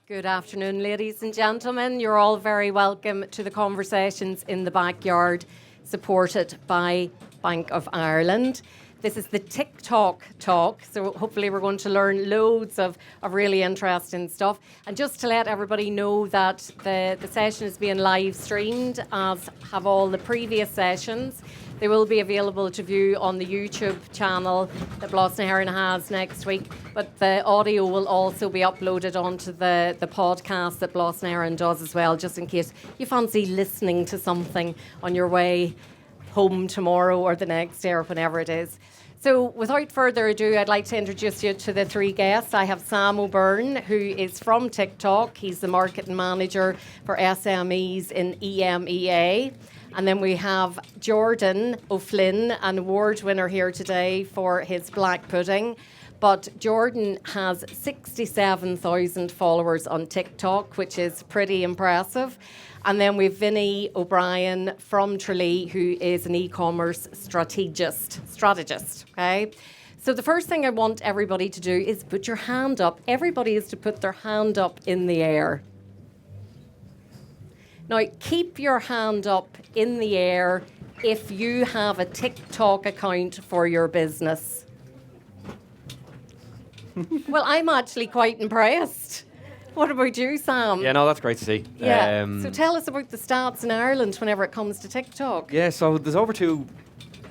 Good afternoon, ladies and gentlemen. You're all very welcome to the Conversations in the Backyard, supported by Bank of Ireland. This is the TikTok talk, so hopefully we're going to learn loads of really interesting stuff. And just to let everybody know that the session is being live streamed, as have all the previous sessions. They will be available to view on the YouTube channel that Blas na HÉireann has next week, but the audio will also be uploaded onto the podcast that Blas na HÉireann does as well, just in case you fancy listening to something on your way home tomorrow or the next day or whenever it is. So without further ado, I'd like to introduce you to the three guests. I have Sam O'Byrne, who is from TikTok. He's the marketing manager for SMEs in EMEA. And then we have Jordan O'Flynn, an award winner here today for his black pudding. But Jordan has 67,000 followers on TikTok, which is pretty impressive. And then we've Vinny O'Brien from Tralee, who is an e-commerce strategist. Okay? So the first thing I want everybody to do is put your hand up. Everybody is to put their hand up in the air. Now, keep your hand up in the air if you have a TikTok account for your business. Well, I'm actually quite impressed. What about you, Sam? Yeah, no, that's great to see. Yeah. So tell us about the stats in Ireland whenever it comes to TikTok. Yeah, so there's over 2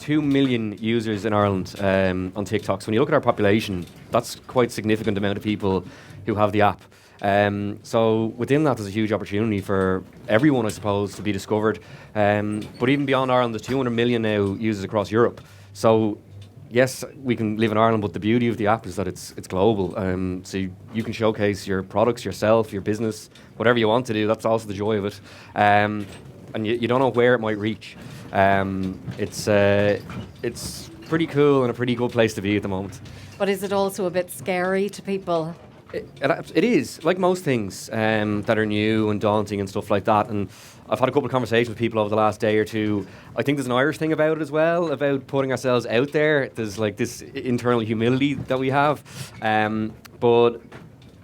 million users in Ireland on TikTok. So when you look at our population, that's quite a significant amount of people who have the app. So within that, there's a huge opportunity for everyone, I suppose, to be discovered. But even beyond Ireland, there's 200 million now users across Europe. So yes, we can live in Ireland, but the beauty of the app is that it's global. So you can showcase your products, yourself, your business, whatever you want to do. That's also the joy of it. And you don't know where it might reach. It's pretty cool and a pretty good place to be at the moment. But is it also a bit scary to people? It is, like most things that are new and daunting and stuff like that. And I've had a couple of conversations with people over the last day or two. I think there's an Irish thing about it as well, about putting ourselves out there. There's like this internal humility that we have. But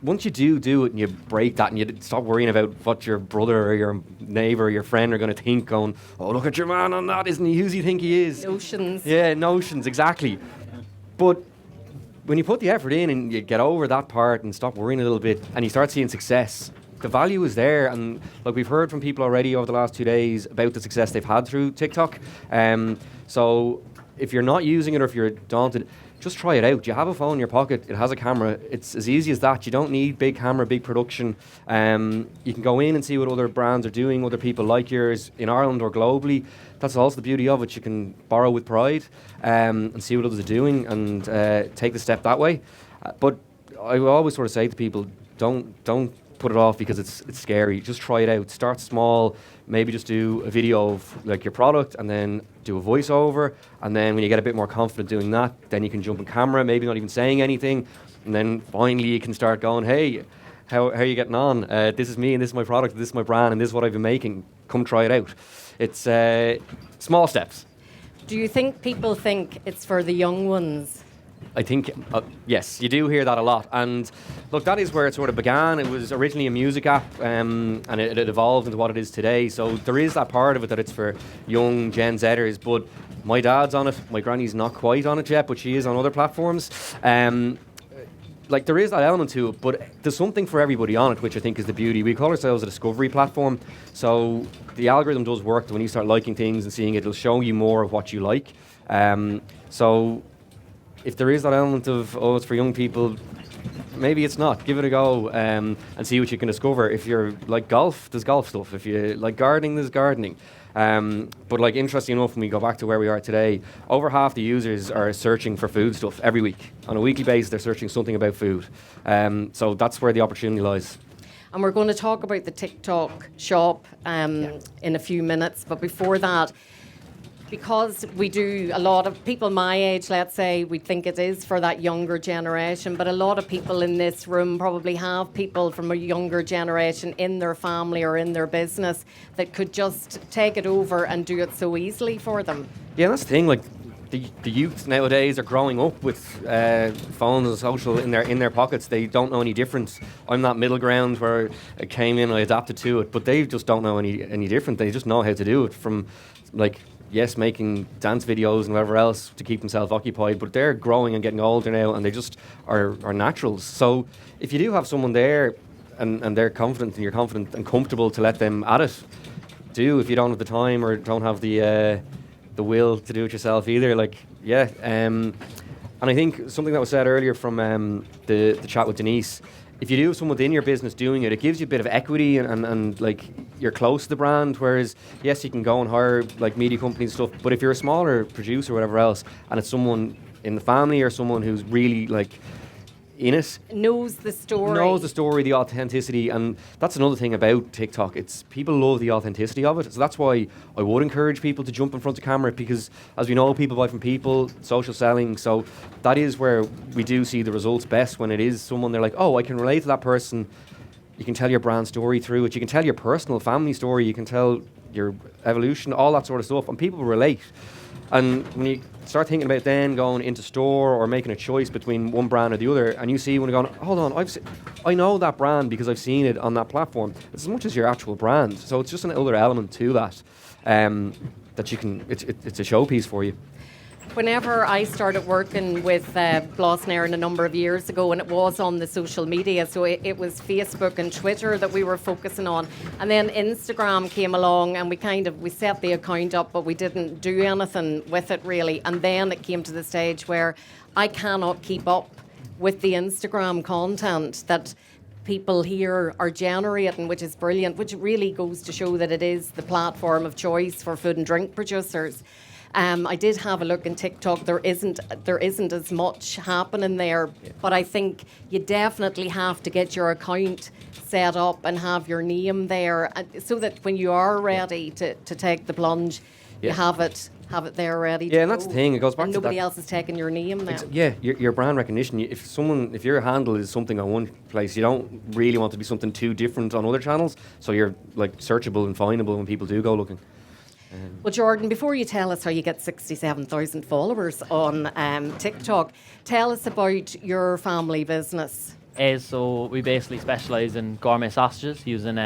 once you do it and you break that and you stop worrying about what your brother or your neighbour or your friend are going to think, going, oh, look at your man on that, isn't he? Who's he think he is? Notions. Yeah, notions, exactly. But when you put the effort in and you get over that part and stop worrying a little bit and you start seeing success, the value is there. And like we've heard from people already over the last 2 days about the success they've had through TikTok. So if you're not using it or if you're daunted, just try it out. You have a phone in your pocket, it has a camera. It's as easy as that. You don't need big camera, big production. You can go in and see what other brands are doing, other people like yours in Ireland or globally. That's also the beauty of it. You can borrow with pride and see what others are doing and take the step that way. But I always sort of say to people, don't put it off because it's scary. Just try it out. Start small. Maybe just do a video of like your product and then do a voiceover. And then when you get a bit more confident doing that, then you can jump on camera, maybe not even saying anything. And then finally you can start going, hey, how are you getting on? This is me and this is my product, this is my brand and this is what I've been making. Come try it out. It's small steps. Do you think people think it's for the young ones? I think, yes, you do hear that a lot. And look, that is where it sort of began. It was originally a music app and it evolved into what it is today. So there is that part of it that it's for young Gen Zers. But my dad's on it. My granny's not quite on it yet, but she is on other platforms. Like there is that element to it, but there's something for everybody on it, which I think is the beauty. We call ourselves a discovery platform. So the algorithm does work. When you start liking things and seeing it, it'll show you more of what you like. So if there is that element of, oh, it's for young people, maybe it's not. Give it a go and see what you can discover. If you're like golf, there's golf stuff. If you like gardening, there's gardening. But like interesting enough, when we go back to where we are today, over half the users are searching for food stuff every week. On a weekly basis, they're searching something about food. So that's where the opportunity lies. And we're going to talk about the TikTok shop in a few minutes. But before that, because we do, a lot of people my age, let's say, we think it is for that younger generation, but a lot of people in this room probably have people from a younger generation in their family or in their business that could just take it over and do it so easily for them. Yeah, that's the thing. Like, the youth nowadays are growing up with phones and social in their pockets. They don't know any difference. I'm that middle ground where I came in, I adapted to it, but they just don't know any different. They just know how to do it from, like, yes, making dance videos and whatever else to keep themselves occupied, but they're growing and getting older now, and they just are naturals. So if you do have someone there and they're confident and you're confident and comfortable to let them at it, do, if you don't have the time or don't have the will to do it yourself either. Like, yeah. And I think something that was said earlier from the chat with Denise, if you do have someone within your business doing it, it gives you a bit of equity and like you're close to the brand. Whereas, yes, you can go and hire like media companies and stuff, but if you're a smaller producer or whatever else, and it's someone in the family or someone who's really like in it, knows the story, the authenticity, and that's another thing about TikTok. It's people love the authenticity of it, so that's why I would encourage people to jump in front of camera, because as we know, people buy from people, social selling, so that is where we do see the results best, when it is someone they're like, oh, I can relate to that person. You can tell your brand story through it, you can tell your personal family story, you can tell your evolution, all that sort of stuff, and people relate. And when you start thinking about then going into store or making a choice between one brand or the other, and you see when you're going, hold on, I know that brand because I've seen it on that platform. It's as much as your actual brand. So it's just another element to that, that you can. It's a showpiece for you. Whenever I started working with Blosnair a number of years ago, and it was on the social media, so it was Facebook and Twitter that we were focusing on, and then Instagram came along, and we set the account up, but we didn't do anything with it really. And then it came to the stage where I cannot keep up with the Instagram content that people here are generating, which is brilliant, which really goes to show that it is the platform of choice for food and drink producers. I did have a look in TikTok. There isn't as much happening there, but I think you definitely have to get your account set up and have your name there, so that when you are ready to take the plunge, you have it there ready. Yeah, and that's the thing. It goes back to nobody else is taking your name now. Your brand recognition. If your handle is something on one place, you don't really want to be something too different on other channels. So you're like searchable and findable when people do go looking. Well, Jordan, before you tell us how you get 67,000 followers on TikTok, tell us about your family business. So we basically specialise in gourmet sausages using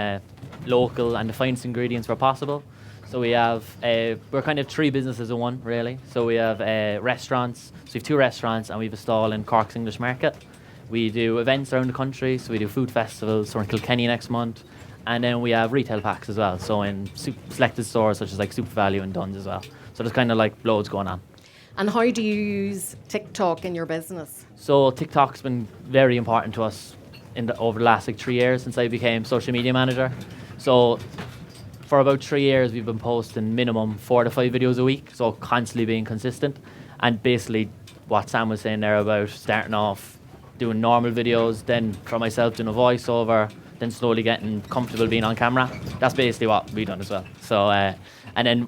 local and the finest ingredients where possible. So we have, we're kind of three businesses in one, really. So we have restaurants, so we have two restaurants, and we have a stall in Cork's English Market. We do events around the country, so we do food festivals, so we're in Kilkenny next month. And then we have retail packs as well, so in selected stores such as like Super Value and Dunnes as well. So there's kind of like loads going on. And how do you use TikTok in your business? So TikTok's been very important to us over the last 3 years since I became social media manager. So for about 3 years we've been posting minimum 4 to 5 videos a week, so constantly being consistent. And basically what Sam was saying there about starting off doing normal videos, then for myself doing a voiceover, then slowly getting comfortable being on camera. That's basically what we've done as well. So, and then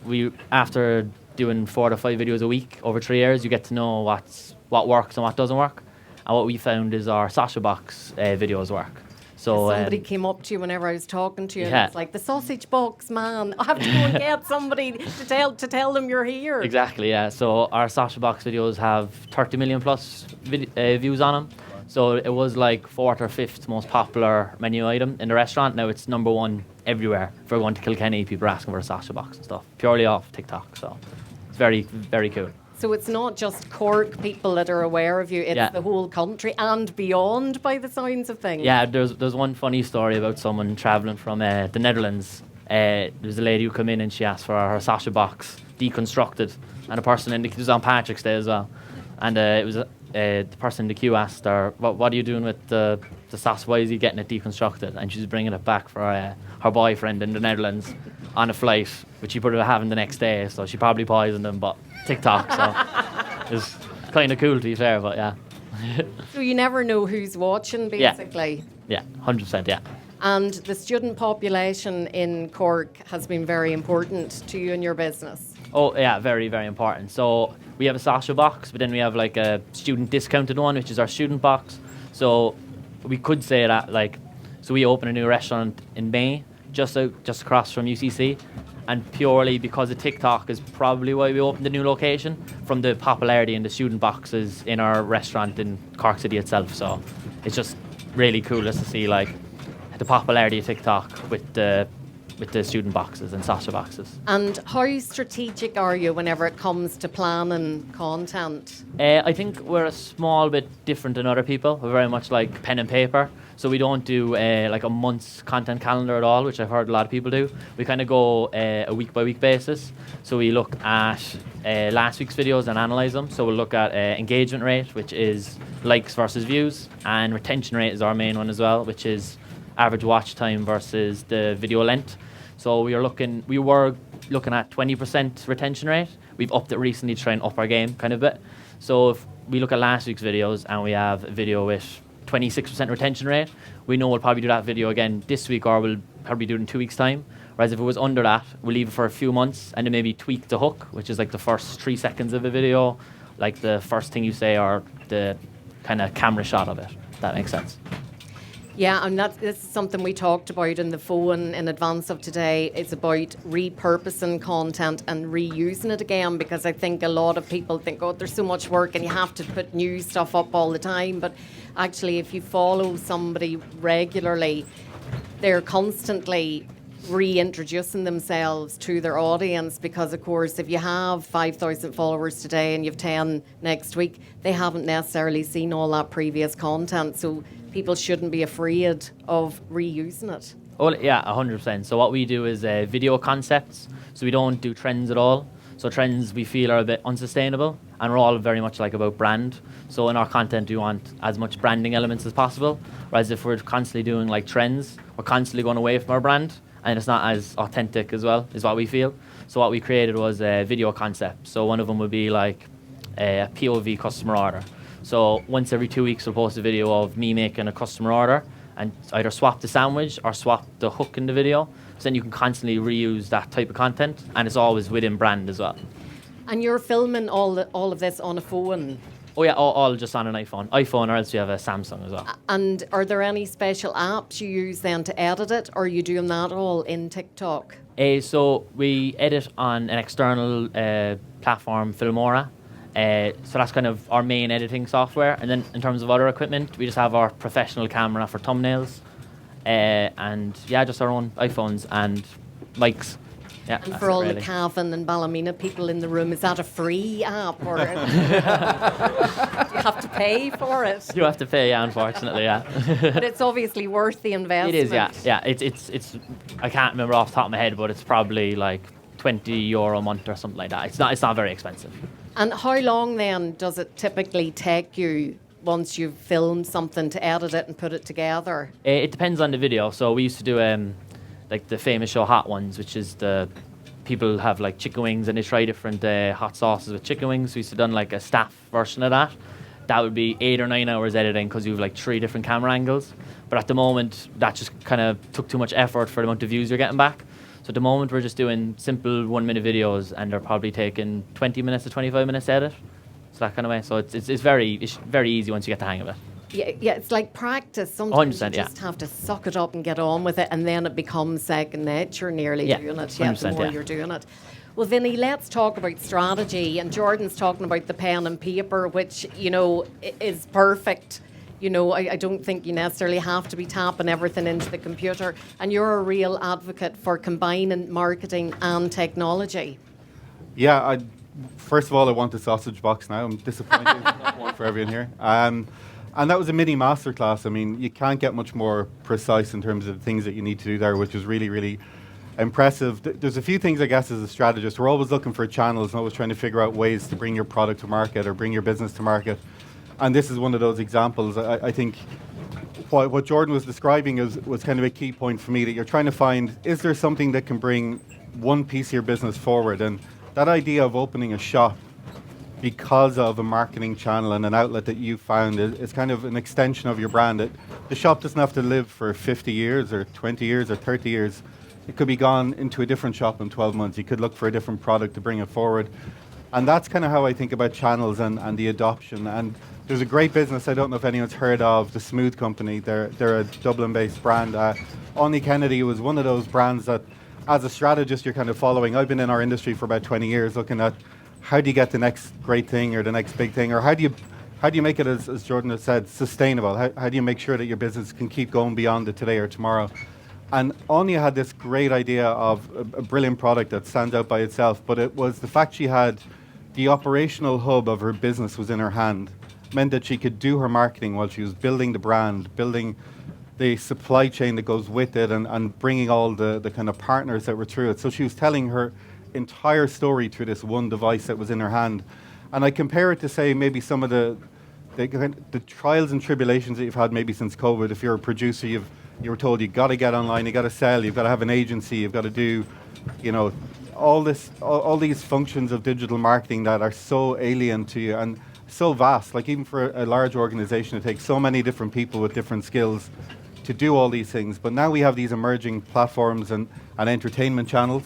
after doing 4 to 5 videos a week over 3 years, you get to know what works and what doesn't work. And what we found is our Sausage Box videos work. So somebody came up to you whenever I was talking to you, and it's like, the sausage box, man. I have to go and get somebody to tell them you're here. Exactly, yeah. So our Sausage Box videos have 30 million plus views on them. So it was like 4th or 5th most popular menu item in the restaurant. Now it's number 1 everywhere. If we're going to Kilkenny, people are asking for a sausage box and stuff, purely off TikTok. So it's very, very cool. So it's not just Cork people that are aware of you, it's the whole country and beyond, by the sounds of things. Yeah, there's one funny story about someone travelling from the Netherlands. There was a lady who came in and she asked for her sausage box deconstructed, and a person it was on Patrick's Day as well, and it was the person in the queue asked her, what are you doing with the sauce? Why is he getting it deconstructed? And she's bringing it back for her boyfriend in the Netherlands on a flight, which she probably having the next day, so she probably poisoned him, but TikTok, so it's kind of cool to be fair, but yeah. So you never know who's watching, basically. Yeah, 100%, yeah. And the student population in Cork has been very important to you and your business. Oh yeah, very, very important. So we have a sausage box, but then we have like a student discounted one, which is our student box. So we could say that so we opened a new restaurant in May, just across from UCC, and purely because of TikTok is probably why we opened the new location. from the popularity in the student boxes in our restaurant in Cork City itself. So it's just really cool just to see like the popularity of TikTok with the student boxes and sausage boxes. And how strategic are you whenever it comes to planning content? I think we're a small bit different than other people. We're very much like pen and paper. So we don't do like a month's content calendar at all, which I've heard a lot of people do. We kind of go a week by week basis. So we look at last week's videos and analyze them. So we'll look at engagement rate, which is likes versus views, and retention rate is our main one as well, which is average watch time versus the video length. So we were looking at 20% retention rate. We've upped it recently to try and up our game kind of bit. So if we look at last week's videos and we have a video with 26% retention rate, we know we'll probably do that video again this week, or we'll probably do it in 2 weeks' time. Whereas if it was under that, we'll leave it for a few months and then maybe tweak the hook, which is like the first 3 seconds of a video, like the first thing you say or the kind of camera shot of it, if that makes sense. Yeah, and this is something we talked about in the phone in advance of today. It's about repurposing content and reusing it again, because I think a lot of people think, oh, there's so much work and you have to put new stuff up all the time. But actually, if you follow somebody regularly, they're constantly reintroducing themselves to their audience, because of course if you have 5,000 followers today and you have 10 next week, they haven't necessarily seen all that previous content, so people shouldn't be afraid of reusing it. Oh yeah, 100%. So what we do is video concepts, so we don't do trends at all. So trends we feel are a bit unsustainable, and we're all very much like about brand. So in our content we want as much branding elements as possible, whereas if we're constantly doing like trends, we're constantly going away from our brand, and it's not as authentic as well, is what we feel. So what we created was a video concept. So one of them would be like a POV customer order. So once every 2 weeks we'll post a video of me making a customer order and either swap the sandwich or swap the hook in the video. So then you can constantly reuse that type of content, and it's always within brand as well. And you're filming all of this on a phone? Oh yeah, all just on an iPhone, or else you have a Samsung as well. And are there any special apps you use then to edit it, or are you doing that all in TikTok? So we edit on an external platform, Filmora. So that's kind of our main editing software. And then in terms of other equipment, we just have our professional camera for thumbnails. And yeah, just our own iPhones and mics. Yeah, and for all the Cavan and Ballymena people in the room, is that a free app, or do you have to pay for it? You have to pay, yeah, unfortunately, yeah. But it's obviously worth the investment. It is, yeah. It's I can't remember off the top of my head, but it's probably like €20 a month or something like that. It's not very expensive. And how long then does it typically take you once you've filmed something to edit it and put it together? It depends on the video. So we used to do like the famous show Hot Ones, which is the people have like chicken wings and they try different hot sauces with chicken wings. We used to done like a staff version of that. That would be 8 or 9 hours editing, because you have like 3 different camera angles. But at the moment, that just kind of took too much effort for the amount of views you're getting back. So at the moment, we're just doing simple 1-minute videos, and they're probably taking 20 minutes to 25 minutes to edit. So that kind of way. So it's very easy once you get the hang of it. Yeah, it's like practice. Sometimes you just yeah. have to suck it up and get on with it, and then it becomes second nature nearly doing it. Yeah, the more you're doing it. Well, Vinny, let's talk about strategy. And Jordan's talking about the pen and paper, which, you know, is perfect. You know, I don't think you necessarily have to be tapping everything into the computer. And you're a real advocate for combining marketing and technology. Yeah, first of all, I want the sausage box now. I'm disappointed. Not one for everyone here. And that was a mini masterclass. I mean, you can't get much more precise in terms of the things that you need to do there, which was really, really impressive. There's a few things, I guess, as a strategist. We're always looking for channels and always trying to figure out ways to bring your product to market or bring your business to market. And this is one of those examples. I think what Jordan was describing was kind of a key point for me, that you're trying to find, is there something that can bring one piece of your business forward? And that idea of opening a shop because of a marketing channel and an outlet that you found is kind of an extension of your brand. The shop doesn't have to live for 50 years or 20 years or 30 years. It could be gone into a different shop in 12 months. You could look for a different product to bring it forward. And that's kind of how I think about channels and the adoption. And there's a great business, I don't know if anyone's heard of, the Smooth Company. They're a Dublin-based brand. Onni Kennedy was one of those brands that, as a strategist, you're kind of following. I've been in our industry for about 20 years looking at how do you get the next great thing or the next big thing, or how do you make it, as Jordan has said, sustainable? How do you make sure that your business can keep going beyond the today or tomorrow? And Anya had this great idea of a brilliant product that stands out by itself, but it was the fact she had the operational hub of her business was in her hand, meant that she could do her marketing while she was building the brand, building the supply chain that goes with it, and bringing all the kind of partners that were through it. So she was telling her entire story through this one device that was in her hand. And I compare it to, say, maybe some of the trials and tribulations that you've had maybe since COVID. If you're a producer, you were told you've got to get online, you've got to sell, you've got to have an agency, you've got to do, all these functions of digital marketing that are so alien to you and so vast. Like, even for a large organization, it takes so many different people with different skills to do all these things. But now we have these emerging platforms and entertainment channels.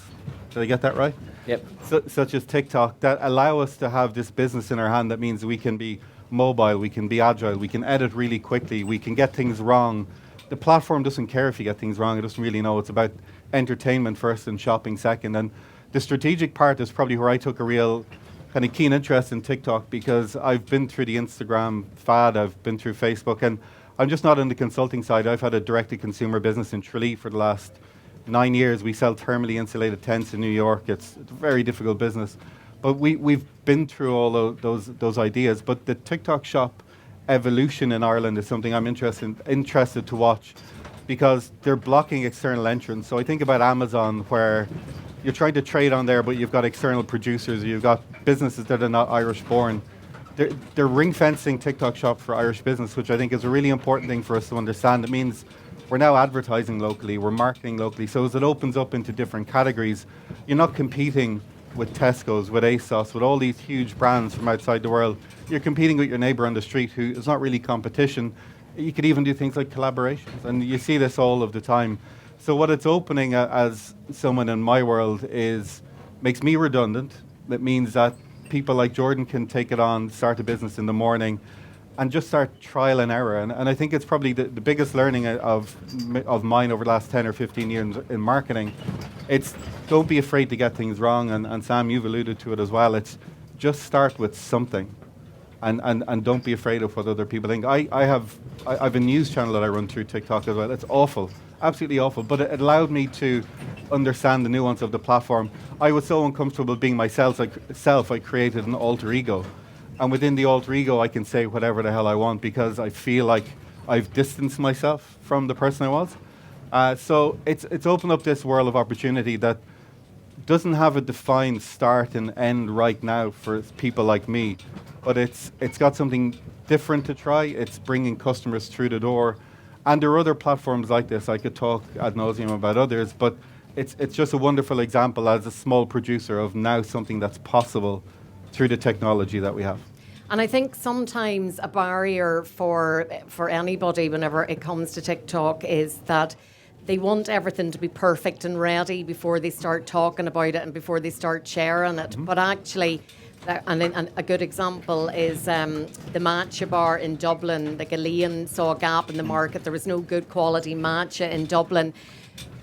Did I get that right? Yep. Such as TikTok, that allow us to have this business in our hand. That means we can be mobile, we can be agile, we can edit really quickly, we can get things wrong. The platform doesn't care if you get things wrong. It doesn't really know. It's about entertainment first and shopping second. And the strategic part is probably where I took a real kind of keen interest in TikTok, because I've been through the Instagram fad, I've been through Facebook, and I'm just not on the consulting side. I've had a direct-to-consumer business in Tralee for the last 9 years. We sell thermally insulated tents in New York. It's a very difficult business. But we've been through all those ideas. But the TikTok shop evolution in Ireland is something I'm interested to watch, because they're blocking external entrants. So I think about Amazon, where you're trying to trade on there, but you've got external producers, you've got businesses that are not Irish born. They're ring fencing TikTok shop for Irish business, which I think is a really important thing for us to understand. It means we're now advertising locally, we're marketing locally. So as it opens up into different categories, you're not competing with Tesco's, with ASOS, with all these huge brands from outside the world. You're competing with your neighbour on the street, who is not really competition. You could even do things like collaborations, and you see this all of the time. So what it's opening as someone in my world makes me redundant. That means that people like Jordan can take it on, start a business in the morning, and just start trial and error. And I think it's probably the biggest learning of mine over the last 10 or 15 years in marketing. It's don't be afraid to get things wrong. And Sam, you've alluded to it as well. It's just start with something, and don't be afraid of what other people think. I have a news channel that I run through TikTok as well. It's awful, absolutely awful. But it allowed me to understand the nuance of the platform. I was so uncomfortable being myself. I created an alter ego. And within the alter ego, I can say whatever the hell I want, because I feel like I've distanced myself from the person I was. So it's opened up this world of opportunity that doesn't have a defined start and end right now for people like me. But it's got something different to try. It's bringing customers through the door. And there are other platforms like this. I could talk ad nauseum about others, but it's just a wonderful example as a small producer of now something that's possible through the technology that we have. And I think sometimes a barrier for anybody whenever it comes to TikTok is that they want everything to be perfect and ready before they start talking about it and before they start sharing it. But actually, and a good example is the matcha bar in Dublin. Like, Elaine saw a gap in the market. There was no good quality matcha in Dublin.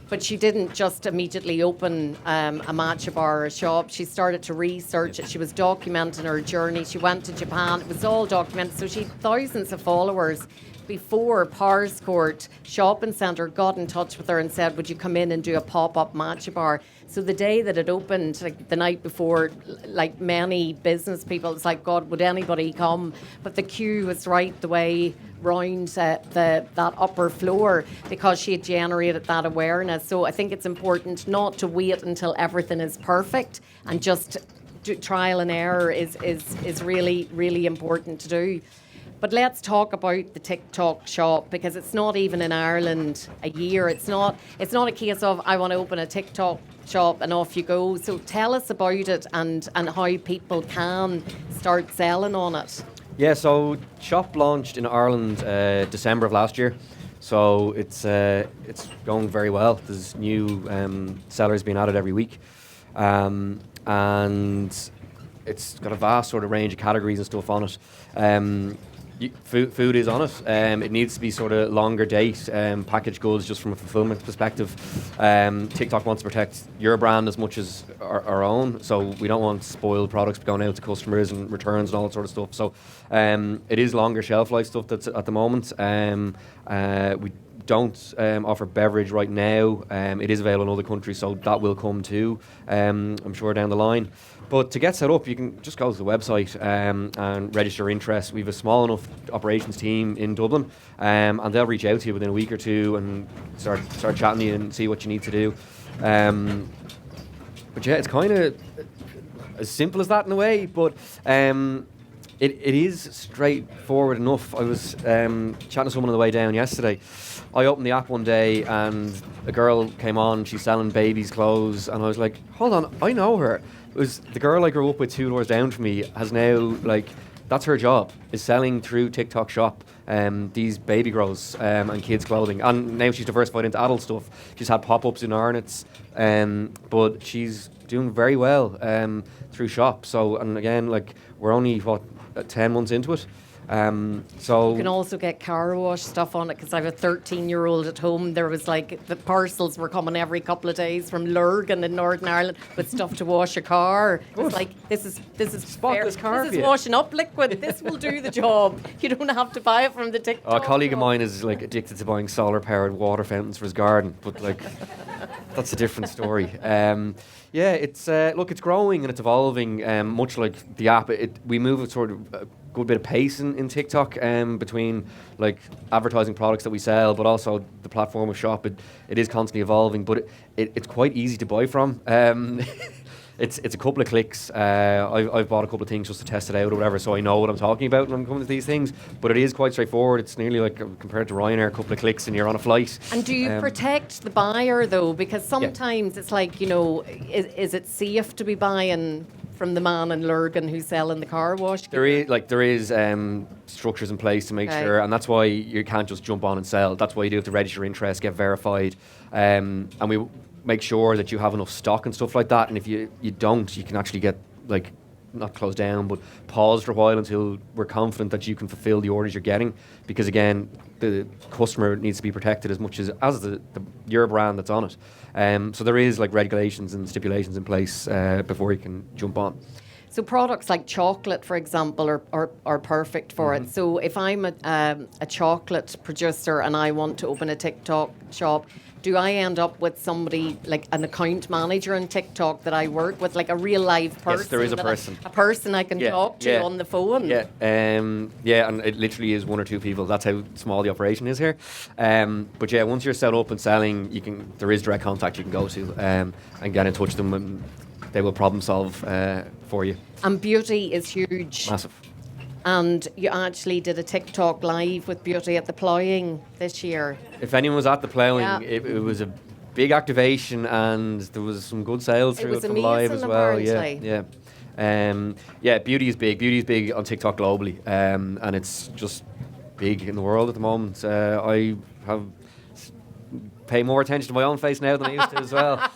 But she didn't just immediately open a matcha bar or a shop. She started to research it. She was documenting her journey. She went to Japan. It was all documented. So she had thousands of followers before Powerscourt Shopping Centre got in touch with her and said, would you come in and do a pop-up matcha bar? So the day that it opened, like the night before, like many business people, it's like, God, would anybody come? But the queue was right the way round that upper floor, because she had generated that awareness. So I think it's important not to wait until everything is perfect, and just trial and error is really, really important to do. But let's talk about the TikTok shop, because it's not even in Ireland a year. It's not a case of I want to open a TikTok shop and off you go. So tell us about it and how people can start selling on it. Yeah, so shop launched in Ireland December of last year. So it's going very well. There's new sellers being added every week, and it's got a vast sort of range of categories and stuff on it. Food is on it. It needs to be sort of longer date, packaged goods, just from a fulfillment perspective. TikTok wants to protect your brand as much as our own, so we don't want spoiled products going out to customers and returns and all that sort of stuff. So it is longer shelf life stuff that's at the moment. We don't offer beverage right now. It is available in other countries, so that will come too, I'm sure, down the line. But to get set up, you can just go to the website and register interest. We have a small enough operations team in Dublin, and they'll reach out to you within a week or two and start chatting to you and see what you need to do. But yeah, it's kind of as simple as that in a way, but it is straightforward enough. I was chatting to someone on the way down yesterday. I opened the app one day and a girl came on, she's selling babies' clothes, and I was like, hold on, I know her. It was the girl I grew up with 2 doors down from me, has now, like, that's her job, is selling through TikTok Shop these baby grows and kids' clothing. And now she's diversified into adult stuff. She's had pop-ups in Arnott's, but she's doing very well through Shop. So, and again, like, we're only, 10 months into it. So you can also get car wash stuff on it, because I have a 13-year-old at home. There was like the parcels were coming every couple of days from Lurgan in Northern Ireland with stuff to wash a car. It's like this is Spotless car this for is you. washing up liquid. This will do the job. You don't have to buy it from the TikTok. a colleague of shop. mine is like addicted to buying solar-powered water fountains for his garden, but like that's a different story. Yeah, it's look, it's growing and it's evolving. Much like the app, we move at sort of a good bit of pace in TikTok between like advertising products that we sell, but also the platform of Shop. It is constantly evolving, but it's quite easy to buy from. It's a couple of clicks. I've bought a couple of things just to test it out or whatever, so I know what I'm talking about when I'm coming to these things. But it is quite straightforward. It's nearly like compared to Ryanair, a couple of clicks and you're on a flight. And do you protect the buyer though? Because sometimes it's like, is it safe to be buying from the man in Lurgan who's selling the car wash? There is structures in place to make sure, and that's why you can't just jump on and sell. That's why you do have to register interest, get verified, and we make sure that you have enough stock and stuff like that. And if you don't, you can actually get like not closed down, but paused for a while until we're confident that you can fulfill the orders you're getting. Because again, the customer needs to be protected as much as your brand that's on it. So there is like regulations and stipulations in place before you can jump on. So products like chocolate, for example, are perfect for it. So if I'm a chocolate producer and I want to open a TikTok shop, do I end up with somebody like an account manager on TikTok that I work with, like a real live person? Yes, there is a person. A person I can talk to on the phone? Yeah, and it literally is 1 or 2 people. That's how small the operation is here. But yeah, once you're set up and selling, there is direct contact you can go to and get in touch with them, and they will problem solve for you. And beauty is huge. Massive. And you actually did a TikTok live with Beauty at the Ploughing this year. If anyone was at the ploughing, Yeah. it was a big activation, and there was some good sales It through was it from live as amazing, well. apparently. Yeah. Beauty is big. Beauty is big on TikTok globally, and it's just big in the world at the moment. I have pay more attention to my own face now than I used to as well.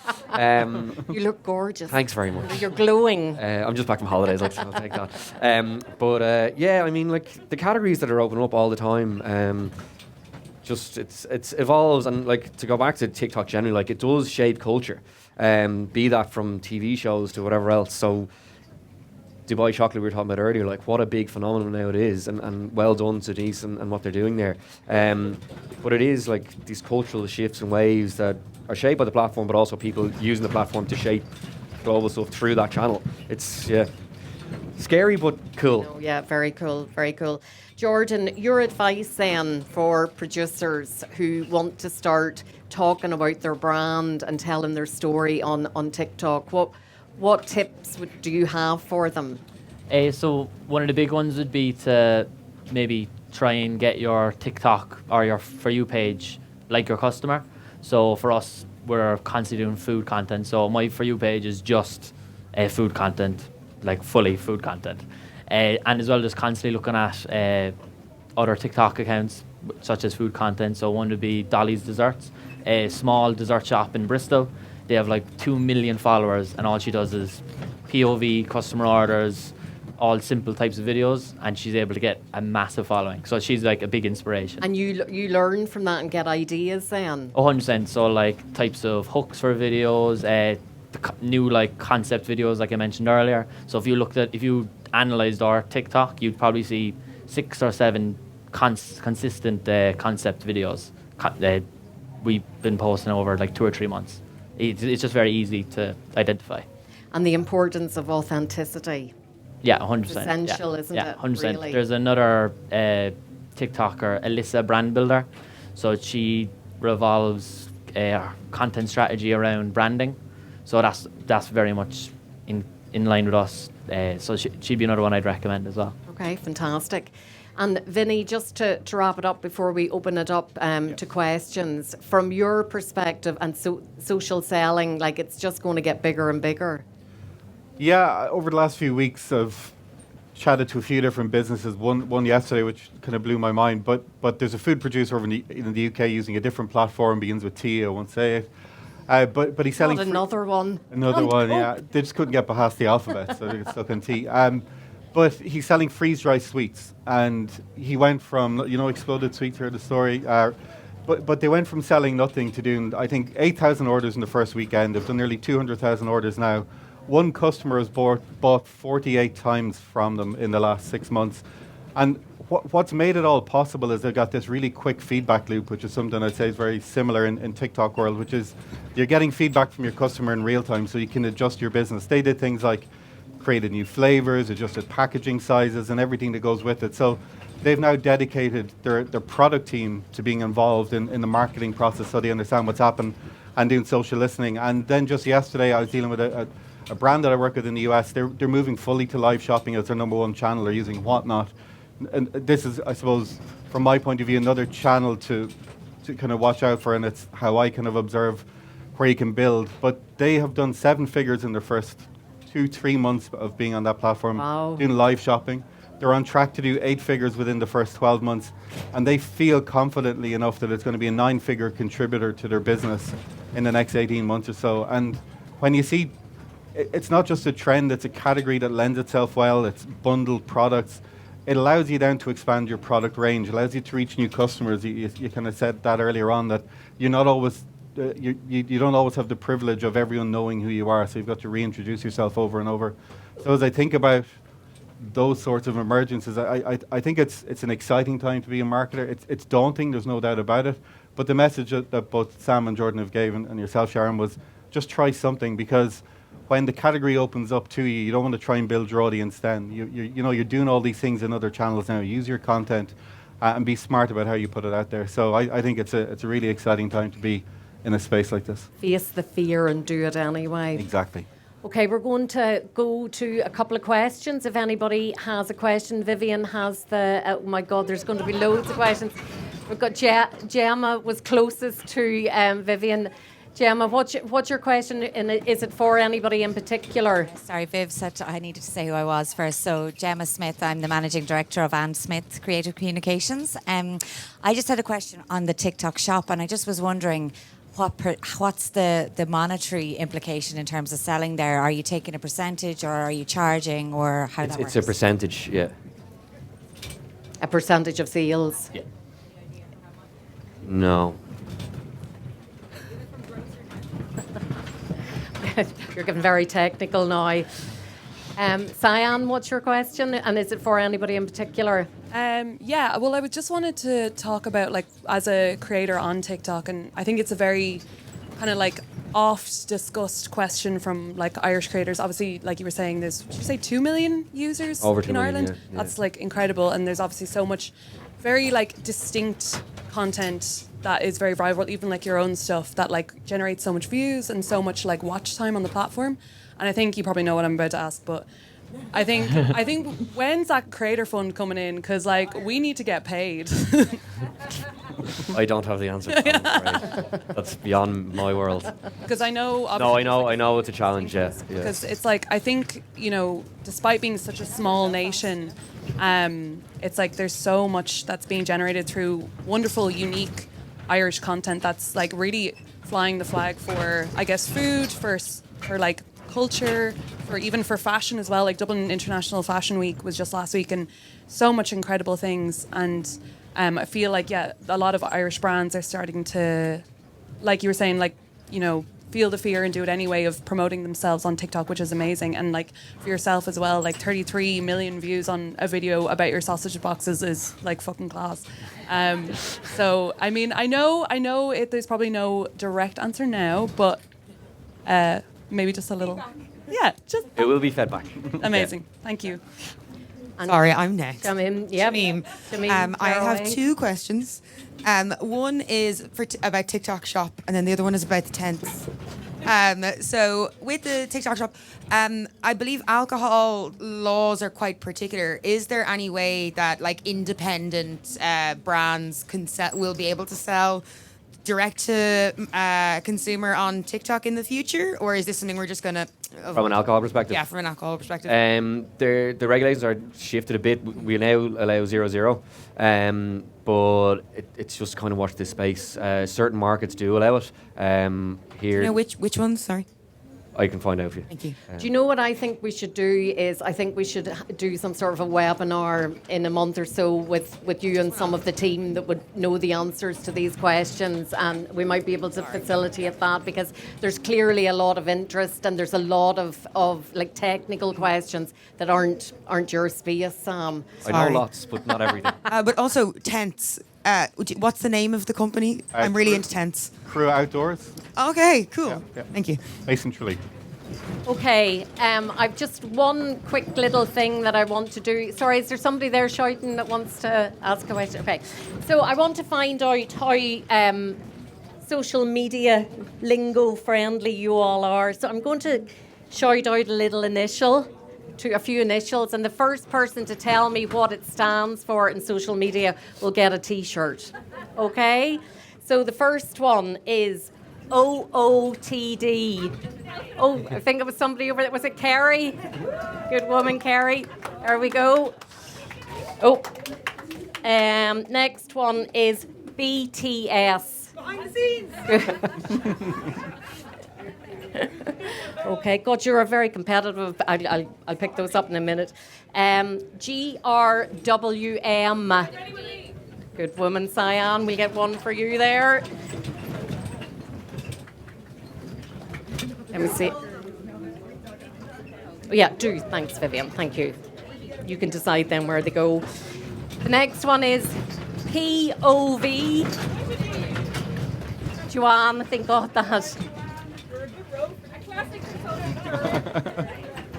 You look gorgeous. Thanks very much. You're glowing. I'm just back from holidays. I'll take that. But yeah, I mean, like the categories that are opening up all the time. Just it's evolves, and like to go back to TikTok generally, like it does shape culture. Be that from TV shows to whatever else. So Dubai chocolate we were talking about earlier, like what a big phenomenon now it is, and well done to Denise and what they're doing there. But it is like these cultural shifts and waves that are shaped by the platform, but also people using the platform to shape global stuff through that channel. It's scary but cool. Oh, yeah, very cool, very cool. Jordan, your advice then for producers who want to start talking about their brand and telling their story on TikTok, what tips do you have for them? So one of the big ones would be to maybe try and get your TikTok or your For You page like your customer. So for us, we're constantly doing food content. So my For You page is just food content, like fully food content. And as well, just constantly looking at other TikTok accounts, such as food content. So one would be Dolly's Desserts, a small dessert shop in Bristol. They have like 2 million followers, and all she does is POV, customer orders, all simple types of videos, and she's able to get a massive following. So she's like a big inspiration. And you learn from that and get ideas then? 100%. So like types of hooks for videos, new like concept videos, like I mentioned earlier. So if you analysed our TikTok, you'd probably see 6 or 7 consistent concept videos we've been posting over like 2 or 3 months. It's just very easy to identify. And the importance of authenticity. Yeah, 100%. Essential, isn't yeah, it? 100%. Really? There's another TikToker, Alyssa Brand Builder. So she revolves content strategy around branding. So that's very much in line with us. So she'd be another one I'd recommend as well. Okay, fantastic. And Vinny, just to wrap it up before we open it up to questions, from your perspective and social selling, like it's just going to get bigger and bigger. Yeah, over the last few weeks, I've chatted to a few different businesses. One yesterday, which kind of blew my mind. But there's a food producer over in the UK using a different platform, begins with T. I won't say it. But he's selling Not another one. Another one, yeah. They just couldn't get past the alphabet, so they got stuck on T. But he's selling freeze-dried sweets, and he went from Exploded Sweets, heard the story. But they went from selling nothing to doing, I think, 8,000 orders in the first weekend. They've done nearly 200,000 orders now. One customer has bought 48 times from them in the last 6 months. And what's made it all possible is they've got this really quick feedback loop, which is something I'd say is very similar in TikTok world, which is you're getting feedback from your customer in real time so you can adjust your business. They did things like created new flavors, adjusted packaging sizes and everything that goes with it. So they've now dedicated their product team to being involved in the marketing process so they understand what's happened and doing social listening. And then just yesterday I was dealing with a brand that I work with in the US. They're moving fully to live shopping as their number one channel. They're using Whatnot. And this is, I suppose, from my point of view, another channel to kind of watch out for, and it's how I kind of observe where you can build. But they have done 7 figures in their first 2-3 months of being on that platform, Wow. doing live shopping. They're on track to do 8 figures within the first 12 months, and they feel confidently enough that it's going to be a 9-figure contributor to their business in the next 18 months or so. And when you see, it's not just a trend, it's a category that lends itself well, it's bundled products. It allows you then to expand your product range, allows you to reach new customers. You kind of said that earlier on, that you're not always, you don't always have the privilege of everyone knowing who you are, so you've got to reintroduce yourself over and over. So as I think about those sorts of emergences, I think it's an exciting time to be a marketer. It's daunting, there's no doubt about it, but the message that both Sam and Jordan have given, and yourself, Sharon, was just try something, because when the category opens up to you, you don't want to try and build your audience then. You're doing all these things in other channels now. Use your content and be smart about how you put it out there. So I think it's a really exciting time to be in a space like this. Face the fear and do it anyway. Exactly. Okay, we're going to go to a couple of questions. If anybody has a question, Vivian has oh my God, there's going to be loads of questions. We've got Gemma was closest to Vivian. Gemma, what's your question, and is it for anybody in particular? Sorry, Viv said I needed to say who I was first. So, Gemma Smith, I'm the Managing Director of And Smith Creative Communications. I just had a question on the TikTok shop, and I just was wondering, what's the monetary implication in terms of selling there? Are you taking a percentage, or are you charging, or how that works? It's a percentage, yeah. A percentage of sales? Yeah. No. You're getting very technical now. Cyan, what's your question? And is it for anybody in particular? Yeah, well, I just wanted to talk about, like, as a creator on TikTok, and I think it's a very kind of like oft discussed question from like Irish creators. Obviously, like you were saying, did you say 2 million users Over 2 in million, Ireland? yeah. That's like incredible, and there's obviously so much very like distinct content that is very viral, even like your own stuff that like generates so much views and so much like watch time on the platform. And I think you probably know what I'm about to ask, but I think when's that creator fund coming in? Because like we need to get paid. I don't have the answer to that, I'm afraid. That's beyond my world. Because I know. No, obviously, I know it's a challenge, yeah. Because it's like, I think, despite being such a small nation, it's like there's so much that's being generated through wonderful, unique Irish content that's like really flying the flag for, I guess, food, for like culture, for fashion as well. Like Dublin International Fashion Week was just last week, and so much incredible things. And I feel like a lot of Irish brands are starting to, like you were saying, like, you know, feel the fear and do it anyway of promoting themselves on TikTok, which is amazing. And like for yourself as well, like 33 million views on a video about your sausage boxes is like fucking class. So I mean, I know there's probably no direct answer now, but maybe just a little. Yeah, just It will be fed back. amazing. Thank you. Sorry, I'm next. Shamim, yep. Shamim. Shamim, I fire have away. 2 questions. One is about TikTok Shop, and then the other one is about the tents. So with the TikTok Shop, I believe alcohol laws are quite particular. Is there any way that like independent brands will be able to sell direct to consumer on TikTok in the future, or is this something we're just gonna? From an alcohol perspective? Yeah, from an alcohol perspective. The regulations are shifted a bit. We now allow 0.0, but it's just kind of watch this space. Certain markets do allow it. Here, You know which ones? Sorry. I can find out for you. Thank you. Do you know what I think we should do is I think we should do some sort of a webinar in a month or so with you and some of the team that would know the answers to these questions, and we might be able to facilitate that because there's clearly a lot of interest and there's a lot of like technical questions that aren't your space, Sam. I know Sorry. lots, but not everything. But also tents. What's the name of the company? I'm really into tents. Crew Outdoors, Okay, cool. yeah. Thank you. based in Tralee. Okay, I've just one quick little thing that I want to do. Sorry, is there somebody there shouting that wants to ask a question? Okay, so I want to find out how social media lingo friendly you all are. So I'm going to shout out a few initials, and the first person to tell me what it stands for in social media will get a T-shirt. Okay, so the first one is OOTD. Oh, I think it was somebody over there. Was it Kerry? Good woman, Kerry. There we go. Oh. Next one is BTS. Behind the scenes. Okay, God, you're very competitive. I'll pick those up in a minute. GRWM. Good woman, Cyan. We get one for you there. Let me see. Oh, yeah, do. Thanks, Vivian. Thank you. You can decide then where they go. The next one is POV. Joanne, I think got that.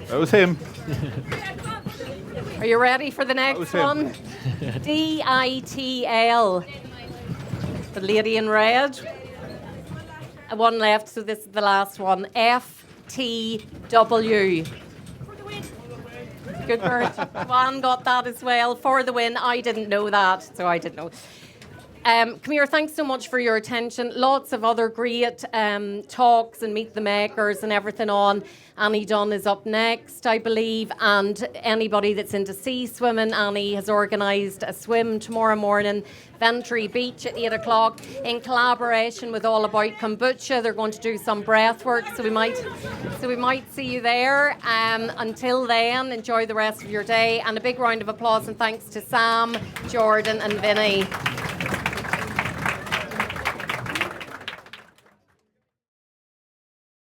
That was him. Are you ready for the was next him. one? DITL. The lady in red. One left, so this is the last one. FTW. Good bird. Juan got that as well for the win. I didn't know that, so I didn't know. Come here, thanks so much for your attention. Lots of other great talks and meet the makers and everything on. Annie Dunn is up next, I believe, and anybody that's into sea swimming, Annie has organised a swim tomorrow morning, Ventry Beach at 8 o'clock, in collaboration with All About Kombucha. They're going to do some breath work, so we might see you there. Until then, enjoy the rest of your day, and a big round of applause and thanks to Sam, Jordan and Vinny.